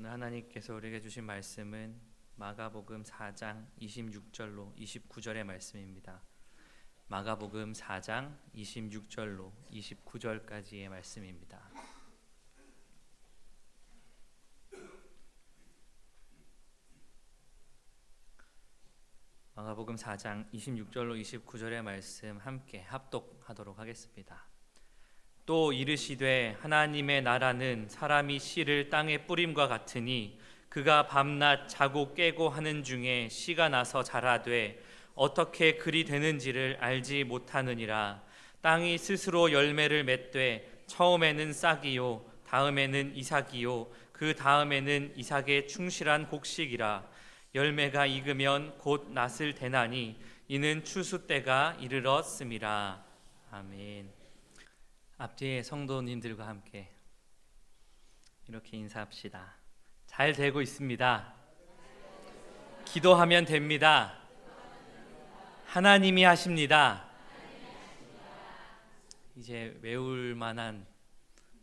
오늘 하나님께서 우리에게 주신 말씀은 마가복음 4장 26절로 29절의 말씀입니다. 마가복음 4장 26절로 29절까지의 말씀입니다. 마가복음 4장 26절로 29절의 말씀 함께 합독하도록 하겠습니다. 또 이르시되 하나님의 나라는 사람이 씨를 땅에 뿌림과 같으니 그가 밤낮 자고 깨고 하는 중에 씨가 나서 자라되 어떻게 그리 되는지를 알지 못하느니라. 땅이 스스로 열매를 맺되 처음에는 싹이요 다음에는 이삭이요 그 다음에는 이삭의 충실한 곡식이라. 열매가 익으면 곧 낫을 대나니 이는 추수 때가 이르렀음이라. 아멘. 앞뒤에 성도님들과 함께 이렇게 인사합시다. 잘 되고 있습니다. 기도하면 됩니다. 하나님이 하십니다. 이제 외울 만한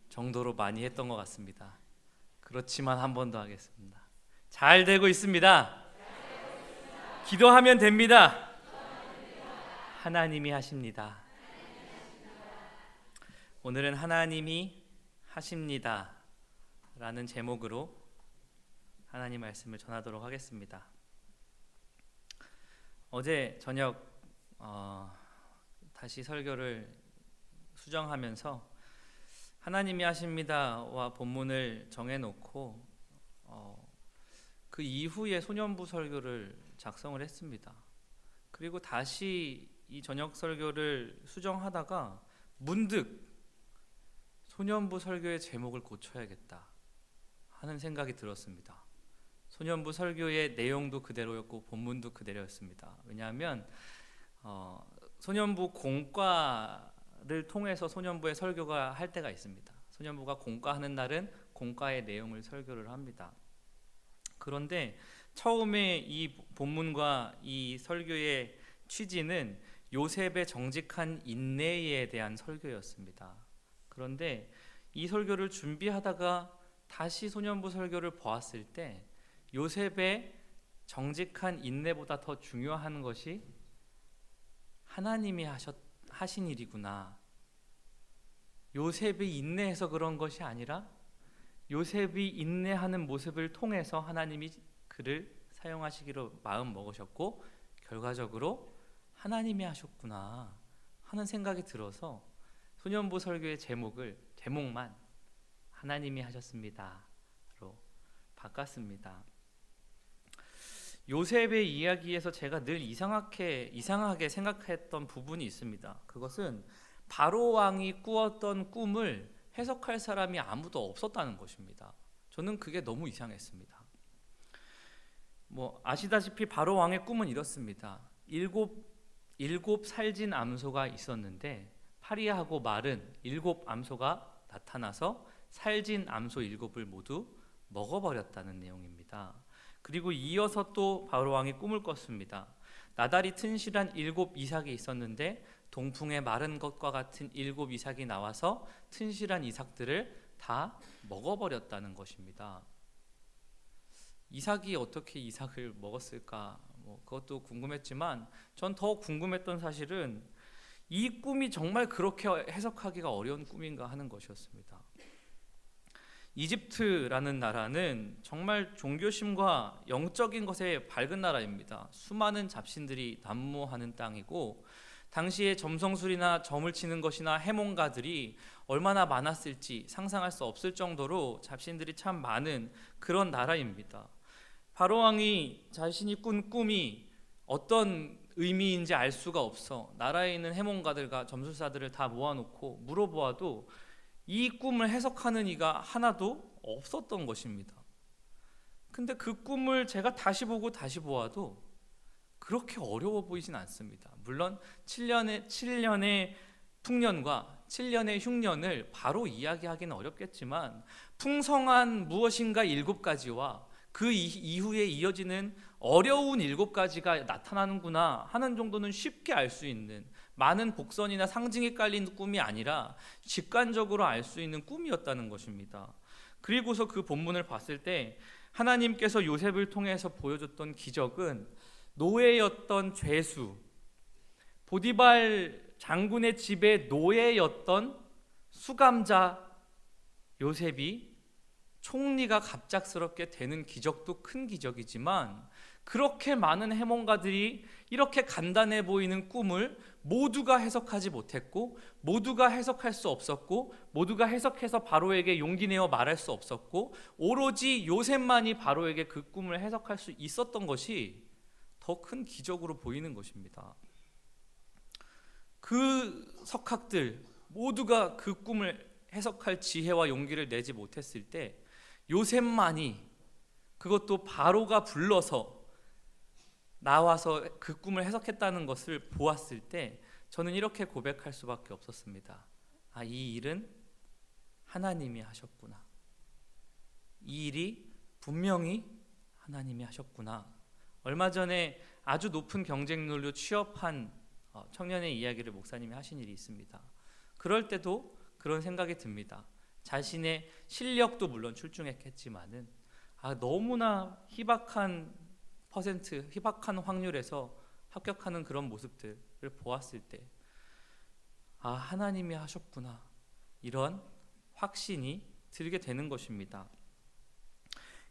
정도로 많이 했던 것 같습니다. 그렇지만 한 번 더 하겠습니다. 잘 되고 있습니다. 기도하면 됩니다. 하나님이 하십니다. 오늘은 하나님이 하십니다 라는 제목으로 하나님 말씀을 전하도록 하겠습니다. 어제 저녁 다시 설교를 수정하면서 하나님이 하십니다와 본문을 정해놓고 그 이후에 소년부 설교를 작성을 했습니다. 그리고 다시 이 저녁 설교를 수정하다가 문득 소년부 설교의 제목을 고쳐야겠다 하는 생각이 들었습니다. 소년부 설교의 내용도 그대로였고 본문도 그대로였습니다. 왜냐하면 소년부 공과를 통해서 소년부의 설교가 할 때가 있습니다. 소년부가 공과하는 날은 공과의 내용을 설교를 합니다. 그런데 처음에 이 본문과 이 설교의 취지는 요셉의 정직한 인내에 대한 설교였습니다. 그런데 이 설교를 준비하다가 다시 소년부 설교를 보았을 때 요셉의 정직한 인내보다 더 중요한 것이 하나님이 하신 일이구나. 요셉이 인내해서 그런 것이 아니라 요셉이 인내하는 모습을 통해서 하나님이 그를 사용하시기로 마음 먹으셨고 결과적으로 하나님이 하셨구나 하는 생각이 들어서 소년부 설교의 제목만 하나님이 하셨습니다로 바꿨습니다. 요셉의 이야기에서 제가 늘 이상하게 생각했던 부분이 있습니다. 그것은 바로 왕이 꾸었던 꿈을 해석할 사람이 아무도 없었다는 것입니다. 저는 그게 너무 이상했습니다. 아시다시피 바로 왕의 꿈은 이렇습니다. 일곱 살진 암소가 있었는데 파리하고 마른 7 암소가 나타나서 살진 암소 7을 모두 먹어버렸다는 내용입니다. 그리고 이어서 또 바로 왕이 꿈을 꿨습니다. 나달이 튼실한 7 이삭이 있었는데 동풍에 마른 것과 같은 7 이삭이 나와서 튼실한 이삭들을 다 먹어버렸다는 것입니다. 이삭이 어떻게 이삭을 먹었을까? 그것도 궁금했지만 전 더 궁금했던 사실은 이 꿈이 정말 그렇게 해석하기가 어려운 꿈인가 하는 것이었습니다. 이집트라는 나라는 정말 종교심과 영적인 것에 밝은 나라입니다. 수많은 잡신들이 난무하는 땅이고 당시에 점성술이나 점을 치는 것이나 해몽가들이 얼마나 많았을지 상상할 수 없을 정도로 잡신들이 참 많은 그런 나라입니다. 바로 왕이 자신이 꾼 꿈이 어떤 의미인지 알 수가 없어 나라에 있는 해몽가들과 점술사들을 다 모아놓고 물어보아도 이 꿈을 해석하는 이가 하나도 없었던 것입니다. 근데 그 꿈을 제가 다시 보고 다시 보아도 그렇게 어려워 보이진 않습니다. 물론 7년의 풍년과 7년의 흉년을 바로 이야기하기는 어렵겠지만 풍성한 무엇인가 7가지와 그 이후에 이어지는 어려운 7가지가 나타나는구나 하는 정도는 쉽게 알 수 있는 많은 복선이나 상징이 깔린 꿈이 아니라 직관적으로 알 수 있는 꿈이었다는 것입니다. 그리고서 그 본문을 봤을 때 하나님께서 요셉을 통해서 보여줬던 기적은 노예였던 죄수, 보디발 장군의 집에 노예였던 수감자 요셉이 총리가 갑작스럽게 되는 기적도 큰 기적이지만, 그렇게 많은 해몽가들이 이렇게 간단해 보이는 꿈을 모두가 해석하지 못했고, 모두가 해석할 수 없었고, 모두가 해석해서 바로에게 용기 내어 말할 수 없었고, 오로지 요셉만이 바로에게 그 꿈을 해석할 수 있었던 것이 더 큰 기적으로 보이는 것입니다. 그 석학들 모두가 그 꿈을 해석할 지혜와 용기를 내지 못했을 때 요셉만이, 그것도 바로가 불러서 나와서 그 꿈을 해석했다는 것을 보았을 때 저는 이렇게 고백할 수밖에 없었습니다. 아, 이 일은 하나님이 하셨구나. 이 일이 분명히 하나님이 하셨구나. 얼마 전에 아주 높은 경쟁률로 취업한 청년의 이야기를 목사님이 하신 일이 있습니다. 그럴 때도 그런 생각이 듭니다. 자신의 실력도 물론 출중했겠지만은 너무나 희박한 확률에서 합격하는 그런 모습들을 보았을 때 하나님이 하셨구나, 이런 확신이 들게 되는 것입니다.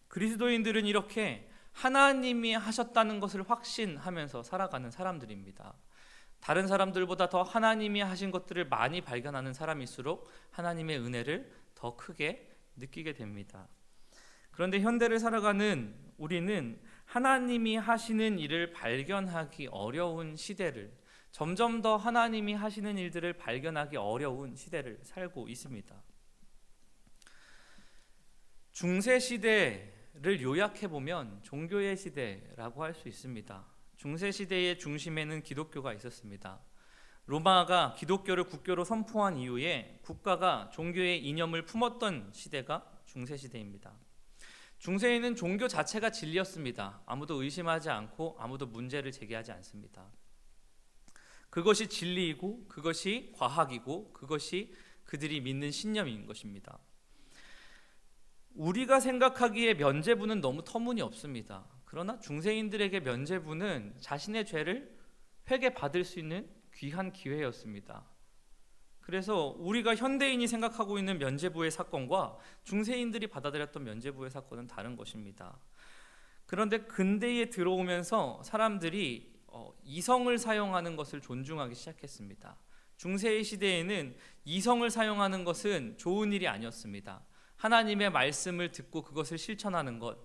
그리스도인들은 이렇게 하나님이 하셨다는 것을 확신하면서 살아가는 사람들입니다. 다른 사람들보다 더 하나님이 하신 것들을 많이 발견하는 사람일수록 하나님의 은혜를 더 크게 느끼게 됩니다. 그런데 현대를 살아가는 우리는 하나님이 하시는 일을 발견하기 어려운 시대를, 점점 더 하나님이 하시는 일들을 발견하기 어려운 시대를 살고 있습니다. 중세 시대를 요약해 보면 종교의 시대라고 할 수 있습니다. 중세 시대의 중심에는 기독교가 있었습니다. 로마가 기독교를 국교로 선포한 이후에 국가가 종교의 이념을 품었던 시대가 중세 시대입니다. 중세에는 종교 자체가 진리였습니다. 아무도 의심하지 않고 아무도 문제를 제기하지 않습니다. 그것이 진리이고 그것이 과학이고 그것이 그들이 믿는 신념인 것입니다. 우리가 생각하기에 면죄부는 너무 터무니없습니다. 그러나 중세인들에게 면죄부는 자신의 죄를 회개받을 수 있는 귀한 기회였습니다. 그래서 우리가 현대인이 생각하고 있는 면죄부의 사건과 중세인들이 받아들였던 면죄부의 사건은 다른 것입니다. 그런데 근대에 들어오면서 사람들이 이성을 사용하는 것을 존중하기 시작했습니다. 중세의 시대에는 이성을 사용하는 것은 좋은 일이 아니었습니다. 하나님의 말씀을 듣고 그것을 실천하는 것,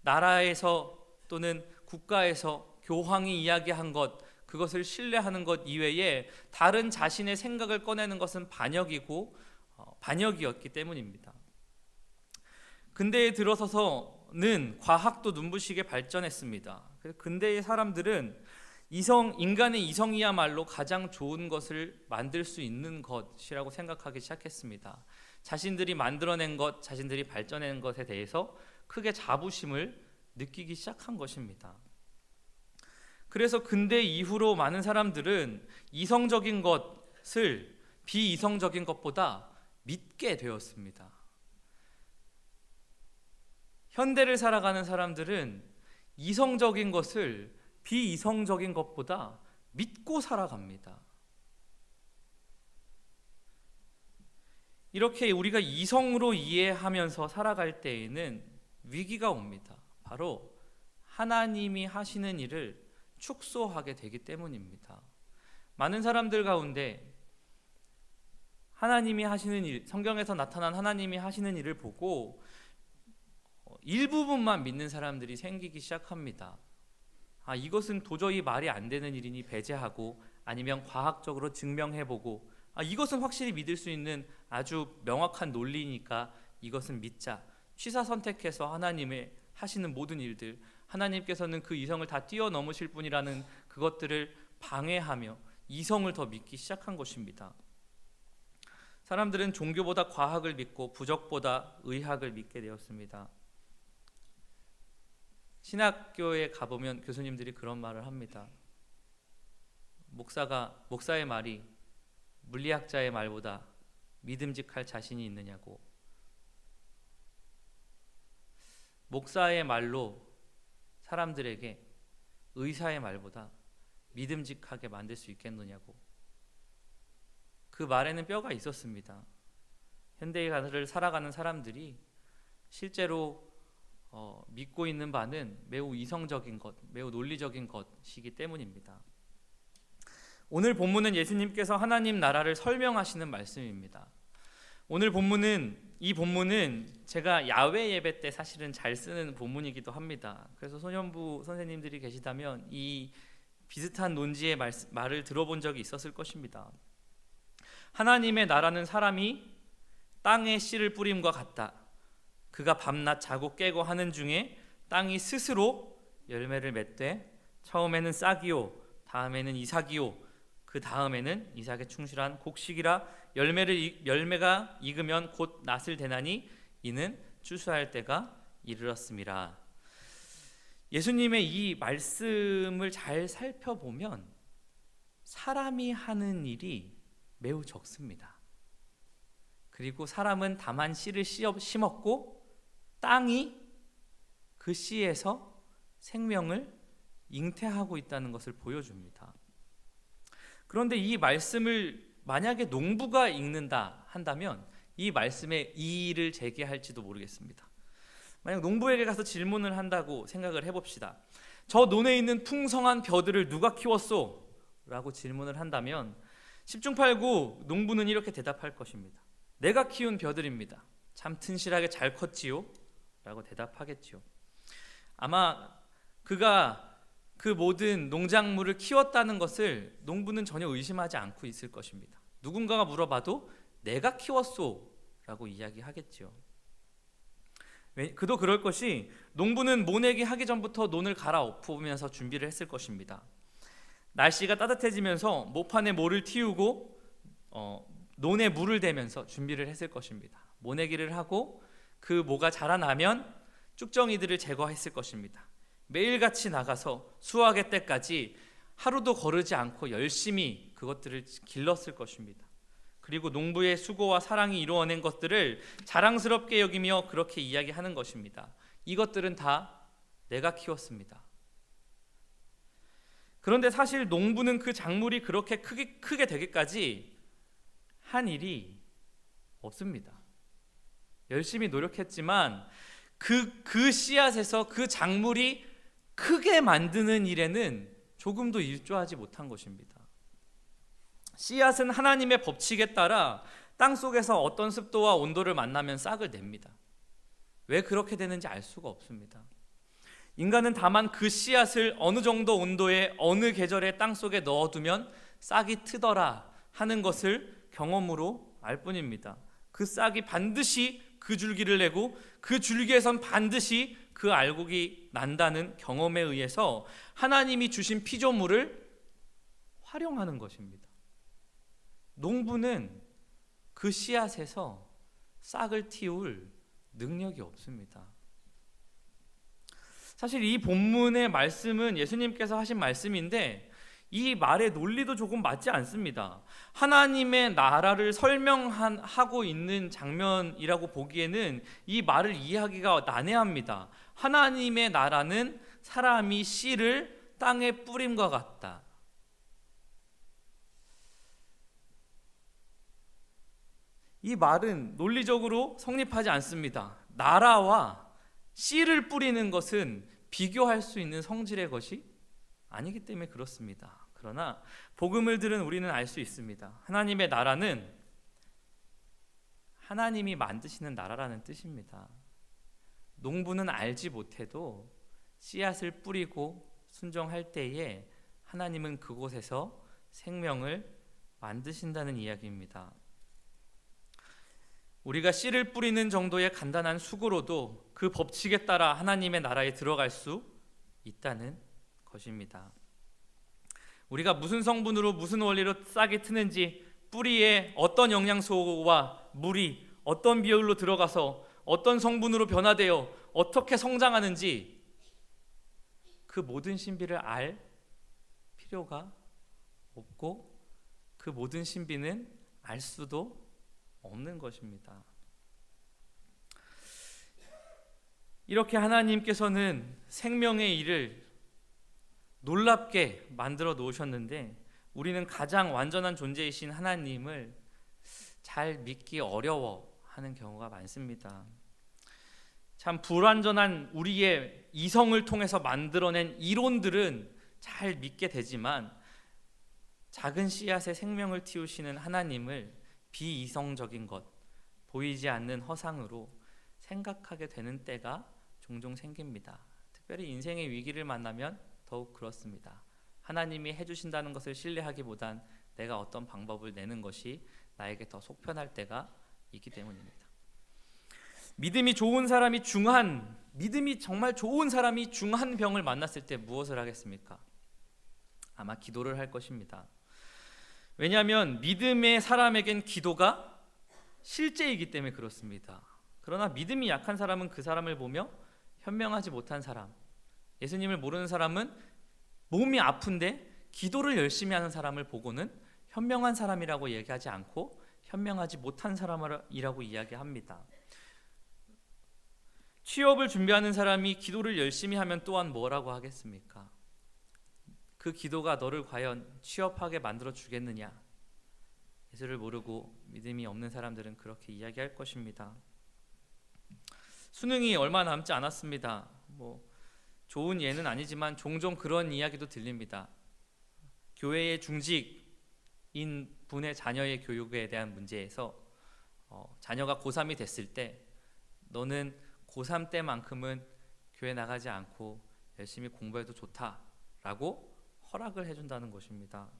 나라에서 또는 국가에서 교황이 이야기한 것, 그것을 신뢰하는 것 이외에 다른 자신의 생각을 꺼내는 것은 반역이었기 때문입니다. 근대에 들어서서는 과학도 눈부시게 발전했습니다. 그래서 근대의 사람들은 인간의 이성이야말로 가장 좋은 것을 만들 수 있는 것이라고 생각하기 시작했습니다. 자신들이 만들어낸 것, 자신들이 발전한 것에 대해서 크게 자부심을 느끼기 시작한 것입니다. 그래서 근대 이후로 많은 사람들은 이성적인 것을 비이성적인 것보다 믿게 되었습니다. 현대를 살아가는 사람들은 이성적인 것을 비이성적인 것보다 믿고 살아갑니다. 이렇게 우리가 이성으로 이해하면서 살아갈 때에는 위기가 옵니다. 바로 하나님이 하시는 일을 축소하게 되기 때문입니다. 많은 사람들 가운데 하나님이 하시는 일, 성경에서 나타난 하나님이 하시는 일을 보고 일부분만 믿는 사람들이 생기기 시작합니다. 이것은 도저히 말이 안 되는 일이니 배제하고, 아니면 과학적으로 증명해보고, 이것은 확실히 믿을 수 있는 아주 명확한 논리니까 이것은 믿자. 취사 선택해서 하나님의 하시는 모든 일들, 하나님께서는 그 이성을 다 뛰어넘으실 분이라는 그것들을 방해하며 이성을 더 믿기 시작한 것입니다. 사람들은 종교보다 과학을 믿고 부적보다 의학을 믿게 되었습니다. 신학교에 가보면 교수님들이 그런 말을 합니다. 목사의 말이 물리학자의 말보다 믿음직할 자신이 있느냐고. 목사의 말로 사람들에게 의사의 말보다 믿음직하게 만들 수 있겠느냐고. 그 말에는 뼈가 있었습니다. 현대를 살아가는 사람들이 실제로 믿고 있는 바는 매우 이성적인 것, 매우 논리적인 것이기 때문입니다. 오늘 본문은 예수님께서 하나님 나라를 설명하시는 말씀입니다. 오늘 이 본문은 제가 야외 예배 때 사실은 잘 쓰는 본문이기도 합니다. 그래서 소년부 선생님들이 계시다면 이 비슷한 논지의 말을 들어본 적이 있었을 것입니다. 하나님의 나라는 사람이 땅에 씨를 뿌림과 같다. 그가 밤낮 자고 깨고 하는 중에 땅이 스스로 열매를 맺되 처음에는 싹이요 다음에는 이삭이요 그 다음에는 이삭에 충실한 곡식이라 열매가 익으면 곧 낫을 대나니 이는 추수할 때가 이르렀음이라. 예수님의 이 말씀을 잘 살펴보면 사람이 하는 일이 매우 적습니다. 그리고 사람은 다만 씨를 심었고 땅이 그 씨에서 생명을 잉태하고 있다는 것을 보여줍니다. 그런데 이 말씀을 만약에 농부가 읽는다 한다면 이 말씀에 이의를 제기할지도 모르겠습니다. 만약 농부에게 가서 질문을 한다고 생각을 해봅시다. 저 논에 있는 풍성한 벼들을 누가 키웠소? 라고 질문을 한다면 10중 8구 농부는 이렇게 대답할 것입니다. 내가 키운 벼들입니다. 참 튼실하게 잘 컸지요? 라고 대답하겠지요. 아마 그가 그 모든 농작물을 키웠다는 것을 농부는 전혀 의심하지 않고 있을 것입니다. 누군가가 물어봐도 내가 키웠소 라고 이야기하겠지요. 그도 그럴 것이 농부는 모내기 하기 전부터 논을 갈아엎으면서 준비를 했을 것입니다. 날씨가 따뜻해지면서 모판에 모를 틔우고 논에 물을 대면서 준비를 했을 것입니다. 모내기를 하고 그 모가 자라나면 쭉정이들을 제거했을 것입니다. 매일같이 나가서 수확의 때까지 하루도 거르지 않고 열심히 그것들을 길렀을 것입니다. 그리고 농부의 수고와 사랑이 이루어낸 것들을 자랑스럽게 여기며 그렇게 이야기하는 것입니다. 이것들은 다 내가 키웠습니다. 그런데 사실 농부는 그 작물이 그렇게 크게 되기까지 한 일이 없습니다. 열심히 노력했지만 그 씨앗에서 그 작물이 크게 만드는 일에는 조금도 일조하지 못한 것입니다. 씨앗은 하나님의 법칙에 따라 땅속에서 어떤 습도와 온도를 만나면 싹을 냅니다. 왜 그렇게 되는지 알 수가 없습니다. 인간은 다만 그 씨앗을 어느 정도 온도에 어느 계절에 땅속에 넣어두면 싹이 트더라 하는 것을 경험으로 알 뿐입니다. 그 싹이 반드시 그 줄기를 내고 그 줄기에선 반드시 그 알곡이 난다는 경험에 의해서 하나님이 주신 피조물을 활용하는 것입니다. 농부는 그 씨앗에서 싹을 틔울 능력이 없습니다. 사실 이 본문의 말씀은 예수님께서 하신 말씀인데 이 말의 논리도 조금 맞지 않습니다. 하나님의 나라를 설명하고 있는 장면이라고 보기에는 이 말을 이해하기가 난해합니다. 하나님의 나라는 사람이 씨를 땅에 뿌림과 같다. 이 말은 논리적으로 성립하지 않습니다. 나라와 씨를 뿌리는 것은 비교할 수 있는 성질의 것이 아니기 때문에 그렇습니다. 그러나 복음을 들은 우리는 알 수 있습니다. 하나님의 나라는 하나님이 만드시는 나라라는 뜻입니다. 농부는 알지 못해도 씨앗을 뿌리고 순종할 때에 하나님은 그곳에서 생명을 만드신다는 이야기입니다. 우리가 씨를 뿌리는 정도의 간단한 수고로도 그 법칙에 따라 하나님의 나라에 들어갈 수 있다는 것입니다. 우리가 무슨 성분으로 무슨 원리로 싹이 트는지, 뿌리에 어떤 영양소와 물이 어떤 비율로 들어가서 어떤 성분으로 변화되어 어떻게 성장하는지 그 모든 신비를 알 필요가 없고 그 모든 신비는 알 수도 없는 것입니다. 이렇게 하나님께서는 생명의 일을 놀랍게 만들어 놓으셨는데 우리는 가장 완전한 존재이신 하나님을 잘 믿기 어려워하는 경우가 많습니다. 참 불완전한 우리의 이성을 통해서 만들어낸 이론들은 잘 믿게 되지만 작은 씨앗에 생명을 틔우시는 하나님을 비이성적인 것, 보이지 않는 허상으로 생각하게 되는 때가 종종 생깁니다. 특별히 인생의 위기를 만나면 더욱 그렇습니다. 하나님이 해주신다는 것을 신뢰하기보단 내가 어떤 방법을 내는 것이 나에게 더 속편할 때가 있기 때문입니다. 믿음이 정말 좋은 사람이 중한 병을 만났을 때 무엇을 하겠습니까? 아마 기도를 할 것입니다. 왜냐하면 믿음의 사람에겐 기도가 실제이기 때문에 그렇습니다. 그러나 믿음이 약한 사람은 그 사람을 보며 현명하지 못한 사람, 예수님을 모르는 사람은 몸이 아픈데 기도를 열심히 하는 사람을 보고는 현명한 사람이라고 얘기하지 않고 현명하지 못한 사람이라고 이야기합니다. 취업을 준비하는 사람이 기도를 열심히 하면 또한 뭐라고 하겠습니까? 그 기도가 너를 과연 취업하게 만들어 주겠느냐? 예수를 모르고 믿음이 없는 사람들은 그렇게 이야기할 것입니다. 수능이 얼마 남지 않았습니다. 좋은 예는 아니지만 종종 그런 이야기도 들립니다. 교회의 중직인 분의 자녀의 교육에 대한 문제에서 자녀가 고3이 됐을 때 너는 고3 때만큼은 교회 나가지 않고 열심히 공부해도 좋다라고 허락을 해준다는 것입니다.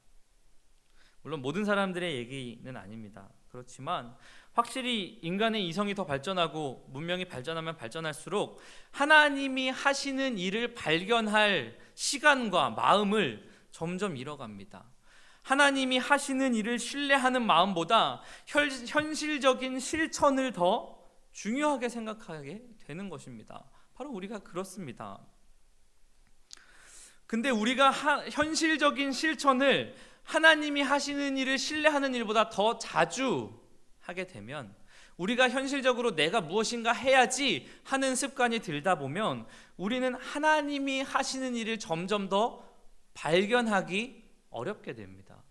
물론 모든 사람들의 얘기는 아닙니다. 그렇지만 확실히 인간의 이성이 더 발전하고 문명이 발전하면 발전할수록 하나님이 하시는 일을 발견할 시간과 마음을 점점 잃어갑니다. 하나님이 하시는 일을 신뢰하는 마음보다 현실적인 실천을 더 중요하게 생각하게 되는 것입니다. 바로 우리가 그렇습니다. 근데 우리가 현실적인 실천을 하나님이 하시는 일을 신뢰하는 일보다 더 자주 하게 되면 우리가 현실적으로 내가 무엇인가 해야지 하는 습관이 들다 보면 우리는 하나님이 하시는 일을 점점 더 발견하기 어렵게 됩니다.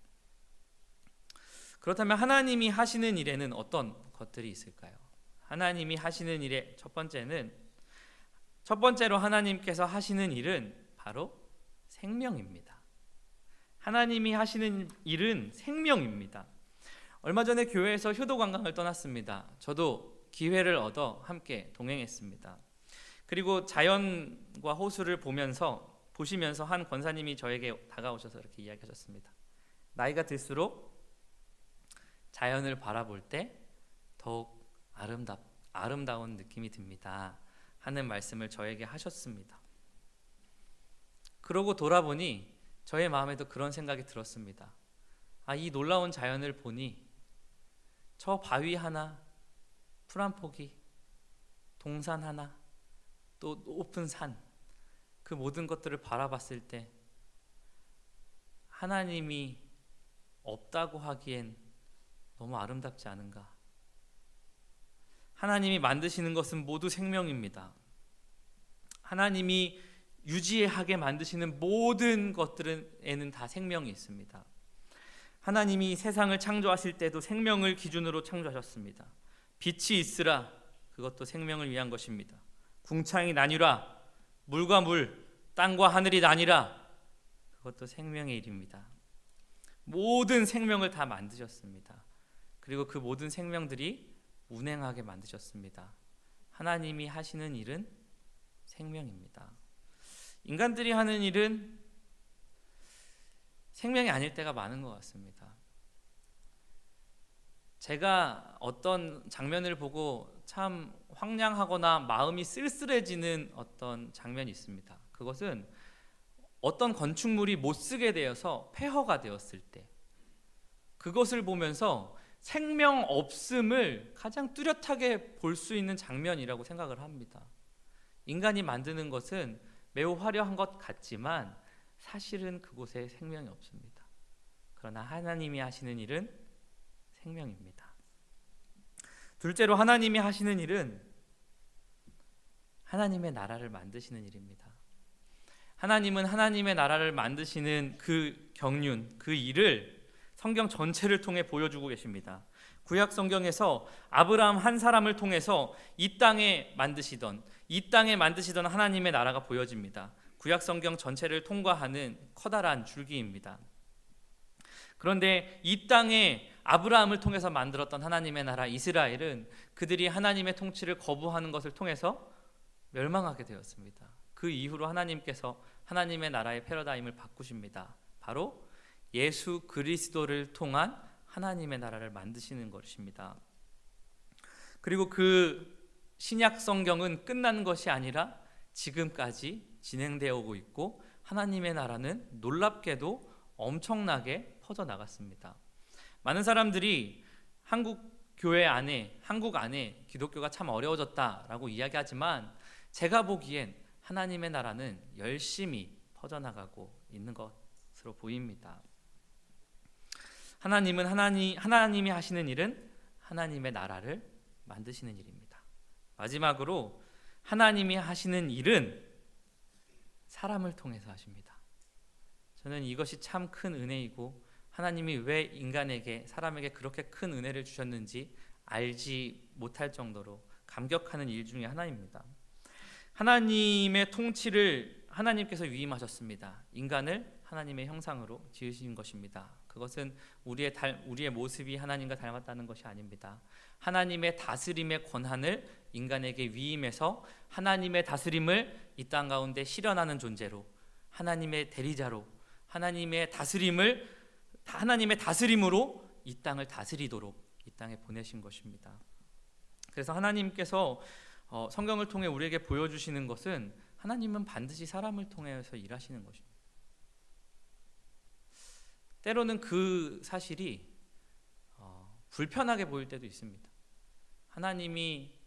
그렇다면 하나님이 하시는 일에는 어떤 것들이 있을까요? 하나님이 하시는 일의 첫 번째로 하나님께서 하시는 일은 바로 생명입니다. 하나님이 하시는 일은 생명입니다. 얼마 전에 교회에서 효도 관광을 떠났습니다. 저도 기회를 얻어 함께 동행했습니다. 그리고 자연과 호수를 보시면서 한 권사님이 저에게 다가오셔서 이렇게 이야기하셨습니다. 나이가 들수록 자연을 바라볼 때 더욱 아름다운 느낌이 듭니다 하는 말씀을 저에게 하셨습니다. 그러고 돌아보니 저의 마음에도 그런 생각이 들었습니다. 이 놀라운 자연을 보니 저 바위 하나, 풀 한 포기, 동산 하나, 또 높은 산, 그 모든 것들을 바라봤을 때 하나님이 없다고 하기엔 너무 아름답지 않은가? 하나님이 만드시는 것은 모두 생명입니다. 하나님이 유지하게 만드시는 모든 것들에는 다 생명이 있습니다. 하나님이 세상을 창조하실 때도 생명을 기준으로 창조하셨습니다. 빛이 있으라, 그것도 생명을 위한 것입니다. 궁창이 나뉘라, 물과 물, 땅과 하늘이 나뉘라, 그것도 생명의 일입니다. 모든 생명을 다 만드셨습니다. 그리고 그 모든 생명들이 운행하게 만드셨습니다. 하나님이 하시는 일은 생명입니다. 인간들이 하는 일은 생명이 아닐 때가 많은 것 같습니다. 제가 어떤 장면을 보고 참 황량하거나 마음이 쓸쓸해지는 어떤 장면이 있습니다. 그것은 어떤 건축물이 못 쓰게 되어서 폐허가 되었을 때 그것을 보면서 생명 없음을 가장 뚜렷하게 볼 수 있는 장면이라고 생각을 합니다. 인간이 만드는 것은 매우 화려한 것 같지만 사실은 그곳에 생명이 없습니다. 그러나 하나님이 하시는 일은 생명입니다. 둘째로 하나님이 하시는 일은 하나님의 나라를 만드시는 일입니다. 하나님은 하나님의 나라를 만드시는 그 경륜, 그 일을 성경 전체를 통해 보여주고 계십니다. 구약 성경에서 아브라함 한 사람을 통해서 이 땅에 만드시던 하나님의 나라가 보여집니다. 구약 성경 전체를 통과하는 커다란 줄기입니다. 그런데 이 땅에 아브라함을 통해서 만들었던 하나님의 나라 이스라엘은 그들이 하나님의 통치를 거부하는 것을 통해서 멸망하게 되었습니다. 그 이후로 하나님께서 하나님의 나라의 패러다임을 바꾸십니다. 바로 예수 그리스도를 통한 하나님의 나라를 만드시는 것입니다. 그리고 그 신약 성경은 끝난 것이 아니라 지금까지 진행되어 오고 있고 하나님의 나라는 놀랍게도 엄청나게 퍼져나갔습니다. 많은 사람들이 한국 안에 기독교가 참 어려워졌다라고 이야기하지만 제가 보기엔 하나님의 나라는 열심히 퍼져나가고 있는 것으로 보입니다. 하나님이 하시는 일은 하나님의 나라를 만드시는 일입니다. 마지막으로 하나님이 하시는 일은 사람을 통해서 하십니다. 저는 이것이 참 큰 은혜이고 하나님이 왜 사람에게 그렇게 큰 은혜를 주셨는지 알지 못할 정도로 감격하는 일 중에 하나입니다. 하나님의 통치를 하나님께서 위임하셨습니다. 인간을 하나님의 형상으로 지으신 것입니다. 그것은 우리의 모습이 하나님과 닮았다는 것이 아닙니다. 하나님의 다스림의 권한을 인간에게 위임해서 하나님의 다스림을 이 땅 가운데 실현하는 존재로, 하나님의 대리자로, 하나님의 다스림으로 이 땅을 다스리도록 이 땅에 보내신 것입니다. 그래서 하나님께서 성경을 통해 우리에게 보여주시는 것은 하나님은 반드시 사람을 통해서 일하시는 것입니다. 때로는 그 사실이 불편하게 보일 때도 있습니다. 하나님이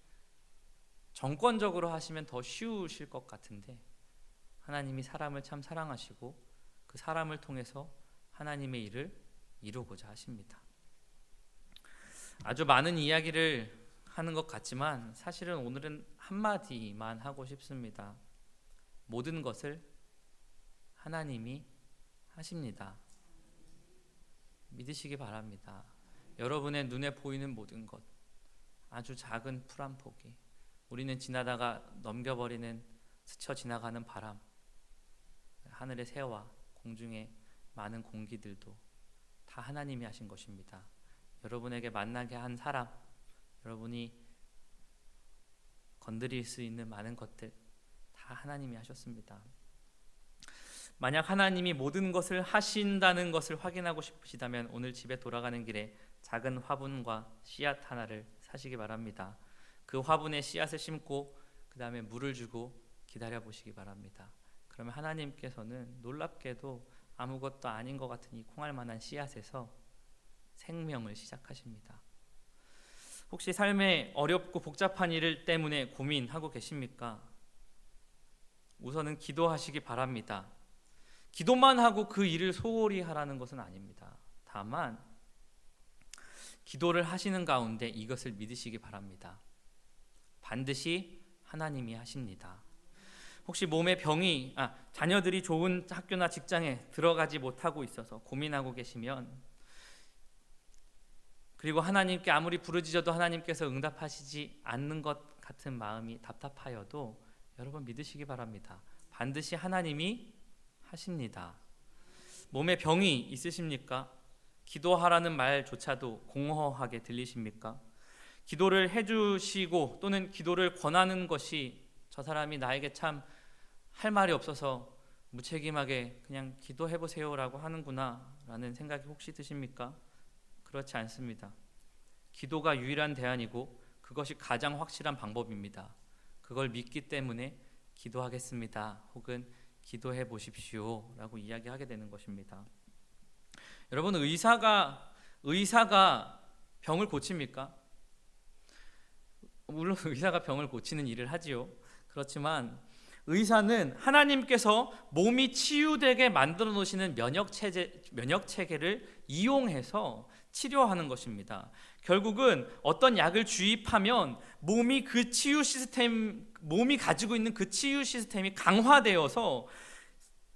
정권적으로 하시면 더 쉬우실 것 같은데 하나님이 사람을 참 사랑하시고 그 사람을 통해서 하나님의 일을 이루고자 하십니다. 아주 많은 이야기를 하는 것 같지만 사실은 오늘은 한마디만 하고 싶습니다. 모든 것을 하나님이 하십니다. 믿으시기 바랍니다. 여러분의 눈에 보이는 모든 것, 아주 작은 풀 한 포기, 우리는 지나다가 넘겨버리는 스쳐 지나가는 바람, 하늘의 새와 공중의 많은 공기들도 다 하나님이 하신 것입니다. 여러분에게 만나게 한 사람, 여러분이 건드릴 수 있는 많은 것들 다 하나님이 하셨습니다. 만약 하나님이 모든 것을 하신다는 것을 확인하고 싶으시다면 오늘 집에 돌아가는 길에 작은 화분과 씨앗 하나를 사시기 바랍니다. 그 화분에 씨앗을 심고 그 다음에 물을 주고 기다려 보시기 바랍니다. 그러면 하나님께서는 놀랍게도 아무것도 아닌 것 같은 이 콩알만한 씨앗에서 생명을 시작하십니다. 혹시 삶에 어렵고 복잡한 일 때문에 고민하고 계십니까? 우선은 기도하시기 바랍니다. 기도만 하고 그 일을 소홀히 하라는 것은 아닙니다. 다만 기도를 하시는 가운데 이것을 믿으시기 바랍니다. 반드시 하나님이 하십니다. 혹시 몸에 자녀들이 좋은 학교나 직장에 들어가지 못하고 있어서 고민하고 계시면, 그리고 하나님께 아무리 부르짖어도 하나님께서 응답하시지 않는 것 같은 마음이 답답하여도 여러분 믿으시기 바랍니다. 반드시 하나님이 하십니다. 몸에 병이 있으십니까? 기도하라는 말조차도 공허하게 들리십니까? 기도를 해주시고 또는 기도를 권하는 것이 저 사람이 나에게 참 할 말이 없어서 무책임하게 그냥 기도해보세요 라고 하는구나 라는 생각이 혹시 드십니까? 그렇지 않습니다. 기도가 유일한 대안이고 그것이 가장 확실한 방법입니다. 그걸 믿기 때문에 기도하겠습니다 혹은 기도해 보십시오 라고 이야기하게 되는 것입니다. 여러분, 의사가 병을 고칩니까? 물론 의사가 병을 고치는 일을 하지요. 그렇지만 의사는 하나님께서 몸이 치유되게 만들어 놓으시는 면역 체계를 이용해서 치료하는 것입니다. 결국은 어떤 약을 주입하면 몸이 가지고 있는 그 치유 시스템이 강화되어서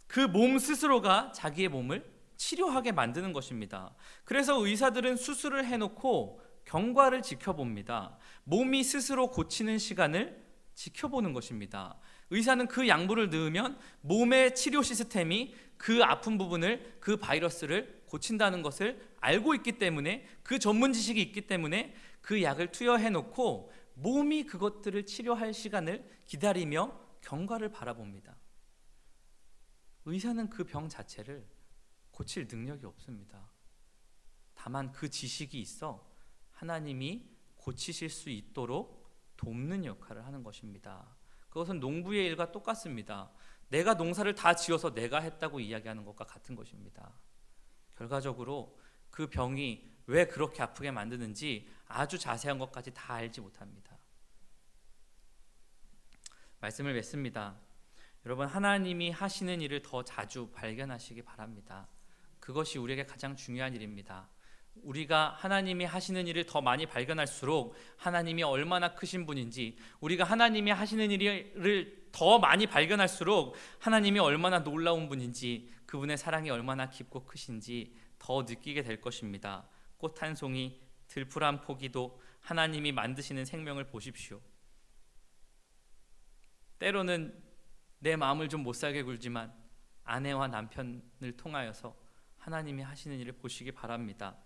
그 몸 스스로가 자기의 몸을 치료하게 만드는 것입니다. 그래서 의사들은 수술을 해놓고 경과를 지켜봅니다. 몸이 스스로 고치는 시간을 지켜보는 것입니다. 의사는 그 약물을 넣으면 몸의 치료 시스템이 그 아픈 부분을, 그 바이러스를 고친다는 것을 알고 있기 때문에, 그 전문 지식이 있기 때문에 그 약을 투여해 놓고 몸이 그것들을 치료할 시간을 기다리며 경과를 바라봅니다. 의사는 그 병 자체를 고칠 능력이 없습니다. 다만 그 지식이 있어 하나님이 고치실 수 있도록 돕는 역할을 하는 것입니다. 그것은 농부의 일과 똑같습니다. 내가 농사를 다 지어서 내가 했다고 이야기하는 것과 같은 것입니다. 결과적으로 그 병이 왜 그렇게 아프게 만드는지 아주 자세한 것까지 다 알지 못합니다. 말씀을 맺습니다. 여러분, 하나님이 하시는 일을 더 자주 발견하시기 바랍니다. 그것이 우리에게 가장 중요한 일입니다. 우리가 하나님이 하시는 일을 더 많이 발견할수록 하나님이 얼마나 크신 분인지, 우리가 하나님이 하시는 일을 더 많이 발견할수록 하나님이 얼마나 놀라운 분인지, 그분의 사랑이 얼마나 깊고 크신지 더 느끼게 될 것입니다. 꽃 한 송이, 들풀 한 포기도 하나님이 만드시는 생명을 보십시오. 때로는 내 마음을 좀 못살게 굴지만 아내와 남편을 통하여서 하나님이 하시는 일을 보시기 바랍니다.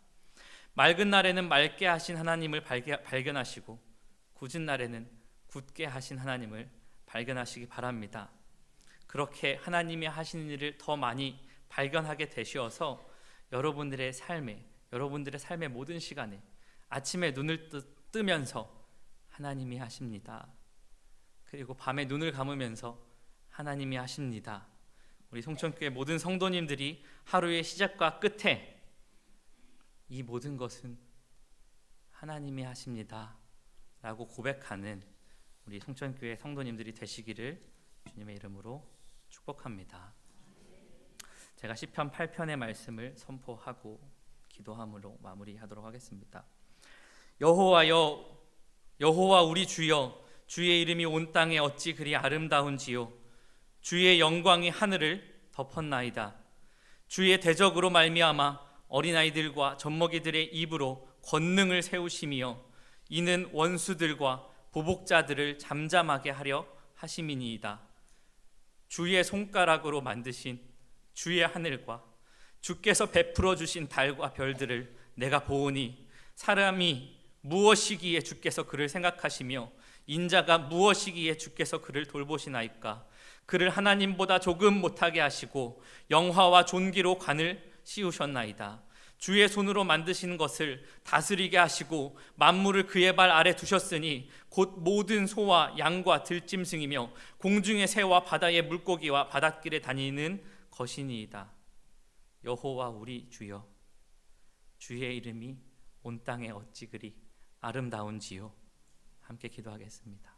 맑은 날에는 맑게 하신 하나님을 발견하시고 굳은 날에는 굳게 하신 하나님을 발견하시기 바랍니다. 그렇게 하나님이 하시는 일을 더 많이 발견하게 되셔서 여러분들의 삶의 모든 시간에 아침에 눈을 뜨면서 하나님이 하십니다. 그리고 밤에 눈을 감으면서 하나님이 하십니다. 우리 송천교회 모든 성도님들이 하루의 시작과 끝에 이 모든 것은 하나님이 하십니다 라고 고백하는 우리 송천교회 성도님들이 되시기를 주님의 이름으로 축복합니다. 제가 시편 8편의 말씀을 선포하고 기도함으로 마무리하도록 하겠습니다. 여호와 우리 주여, 주의 이름이 온 땅에 어찌 그리 아름다운지요. 주의 영광이 하늘을 덮었나이다. 주의 대적으로 말미암아 어린아이들과 젖먹이들의 입으로 권능을 세우시며 이는 원수들과 보복자들을 잠잠하게 하려 하심이니이다. 주의 손가락으로 만드신 주의 하늘과 주께서 베풀어 주신 달과 별들을 내가 보오니 사람이 무엇이기에 주께서 그를 생각하시며 인자가 무엇이기에 주께서 그를 돌보시나이까. 그를 하나님보다 조금 못하게 하시고 영화와 존귀로 관을 씌우셨나이다. 주의 손으로 만드신 것을 다스리게 하시고 만물을 그의 발 아래 두셨으니 곧 모든 소와 양과 들짐승이며 공중의 새와 바다의 물고기와 바닷길에 다니는 것이니이다. 여호와 우리 주여, 주의 이름이 온 땅에 어찌 그리 아름다운지요. 함께 기도하겠습니다.